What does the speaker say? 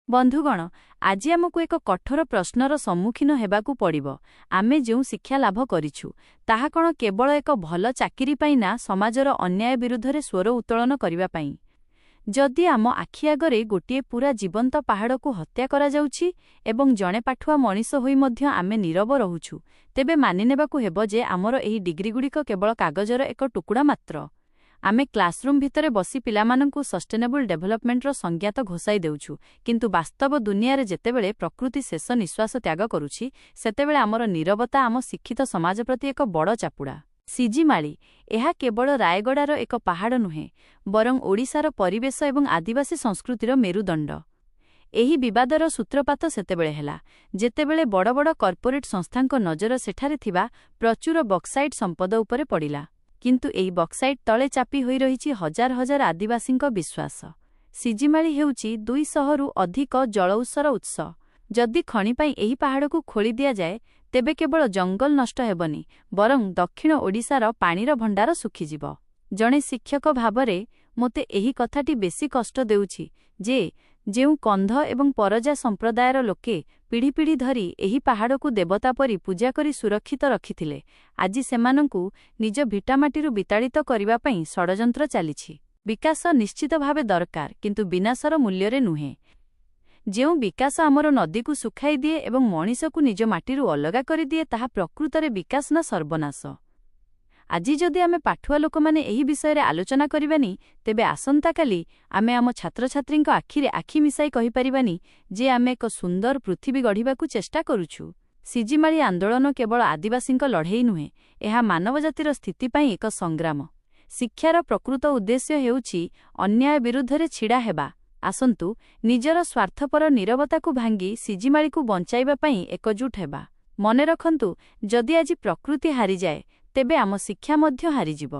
ବନ୍ଧୁଗଣ, ଆଜି ଆମକୁ ଏକ କଠୋର ପ୍ରଶ୍ନର ସମ୍ମୁଖୀନ ହେବାକୁ ପଡ଼ିବ। ଆମେ ଯେଉଁ ଶିକ୍ଷା ଲାଭ କରିଛୁ, ତାହା କ'ଣ କେବଳ ଏକ ଭଲ ଚାକିରି ପାଇଁ ନା ସମାଜର ଅନ୍ୟାୟ ବିରୁଦ୍ଧରେ ସ୍ୱର ଉତ୍ତୋଳନ କରିବା ପାଇଁ? ଯଦି ଆମ ଆଖି ଆଗରେ ଗୋଟିଏ ପୂରା ଜୀବନ୍ତ ପାହାଡ଼କୁ ହତ୍ୟା କରାଯାଉଛି ଏବଂ ଜଣେ ପାଠୁଆ ମଣିଷ ହୋଇ ମଧ୍ୟ ଆମେ ନୀରବ ରହୁଛୁ, ତେବେ ମାନିନେବାକୁ ହେବ ଯେ ଆମର ଏହି ଡିଗ୍ରୀଗୁଡ଼ିକ କେବଳ କାଗଜର ଏକ ଟୁକୁଡ଼ା ମାତ୍ର। ଆମେ କ୍ଲାସରୁମ୍ ଭିତରେ ବସି ପିଲାମାନଙ୍କୁ ସଷ୍ଟେନେବୁଲ୍ ଡେଭଲପମେଣ୍ଟର ସଂଜ୍ଞାତ ଘୋଷାଇ ଦେଉଛୁ, କିନ୍ତୁ ବାସ୍ତବ ଦୁନିଆରେ ଯେତେବେଳେ ପ୍ରକୃତି ଶେଷ ନିଶ୍ୱାସ ତ୍ୟାଗ କରୁଛି, ସେତେବେଳେ ଆମର ନୀରବତା ଆମ ଶିକ୍ଷିତ ସମାଜ ପ୍ରତି ଏକ ବଡ଼ ଚାପୁଡ଼ା। ସିଜିମାଳି, ଏହା କେବଳ ରାୟଗଡ଼ାର ଏକ ପାହାଡ଼ ନୁହେଁ, ବରଂ ଓଡ଼ିଶାର ପରିବେଶ ଏବଂ ଆଦିବାସୀ ସଂସ୍କୃତିର ମେରୁଦଣ୍ଡ। ଏହି ବିବାଦର ସୂତ୍ରପାତ ସେତେବେଳେ ହେଲା, ଯେତେବେଳେ ବଡ଼ ବଡ଼ କର୍ପୋରେଟ୍ ସଂସ୍ଥାଙ୍କ ନଜର ସେଠାରେ ଥିବା ପ୍ରଚୁର ବକ୍ସାଇଟ୍ ସମ୍ପଦ ଉପରେ ପଡ଼ିଲା। କିନ୍ତୁ ଏହି ବକ୍ସାଇଟ୍ ତଳେ ଚାପି ହୋଇ ରହିଛି ହଜାର ହଜାର ଆଦିବାସୀଙ୍କ ବିଶ୍ୱାସ। ସିଜିମାଳି ହେଉଛି 200ରୁ ଅଧିକ ଜଳଉତ୍ସର ଉତ୍ସ। ଯଦି ଖଣି ପାଇଁ ଏହି ପାହାଡ଼କୁ ଖୋଳି ଦିଆଯାଏ, ତେବେ କେବଳ ଜଙ୍ଗଲ ନଷ୍ଟ ହେବନି, ବରଂ ଦକ୍ଷିଣ ଓଡ଼ିଶାର ପାଣିର ଭଣ୍ଡାର ଶୁଖିଯିବ। ଜଣେ ଶିକ୍ଷକ ଭାବରେ ମୋତେ ଏହି କଥାଟି ବେଶୀ କଷ୍ଟ ଦେଉଛି ଯେ ଯେଉଁ କନ୍ଧ ଏବଂ ପରଜା ସମ୍ପ୍ରଦାୟର ଲୋକେ ପିଢ଼ି ପିଢ଼ି ଧରି ଏହି ପାହାଡ଼କୁ ଦେବତା ପରି ପୂଜା କରି ସୁରକ୍ଷିତ ରଖିଥିଲେ, ଆଜି ସେମାନଙ୍କୁ ନିଜ ଭିଟାମାଟିରୁ ବିତାଡ଼ିତ କରିବା ପାଇଁ ଷଡ଼ଯନ୍ତ୍ର ଚାଲିଛି। ବିକାଶ ନିଶ୍ଚିତ ଭାବେ ଦରକାର, କିନ୍ତୁ ବିନାଶର ମୂଲ୍ୟରେ ନୁହେଁ। ଯେଉଁ ବିକାଶ ଆମର ନଦୀକୁ ଶୁଖାଇ ଦିଏ ଏବଂ ମଣିଷକୁ ନିଜ ମାଟିରୁ ଅଲଗା କରିଦିଏ, ତାହା ପ୍ରକୃତରେ ବିକାଶ ନା ସର୍ବନାଶ? ଆଜି ଯଦି ଆମେ ପାଠୁଆ ଲୋକମାନେ ଏହି ବିଷୟରେ ଆଲୋଚନା କରିବାନି, ତେବେ ଆସନ୍ତାକାଲି ଆମେ ଆମ ଛାତ୍ରଛାତ୍ରୀଙ୍କ ଆଖିରେ ଆଖି ମିଶାଇ କହିପାରିବାନି ଯେ ଆମେ ଏକ ସୁନ୍ଦର ପୃଥିବୀ ଗଢ଼ିବାକୁ ଚେଷ୍ଟା କରୁଛୁ। ସିଜିମାଳି ଆନ୍ଦୋଳନ କେବଳ ଆଦିବାସୀଙ୍କ ଲଢ଼େଇ ନୁହେଁ, ଏହା ମାନବଜାତିର ସ୍ଥିତି ପାଇଁ ଏକ ସଂଗ୍ରାମ। ଶିକ୍ଷାର ପ୍ରକୃତ ଉଦ୍ଦେଶ୍ୟ ହେଉଛି ଅନ୍ୟାୟ ବିରୁଦ୍ଧରେ ଛିଡ଼ା ହେବା। ଆସନ୍ତୁ ନିଜର ସ୍ୱାର୍ଥପର ନୀରବତାକୁ ଭାଙ୍ଗି ସିଜିମାଳିକୁ ବଞ୍ଚାଇବା ପାଇଁ ଏକଜୁଟ ହେବା। ମନେ ରଖନ୍ତୁ, ଯଦି ଆଜି ପ୍ରକୃତି ହାରିଯାଏ, ତେବେ ଆମ ଶିକ୍ଷା ମଧ୍ୟ ହାରିଯିବ।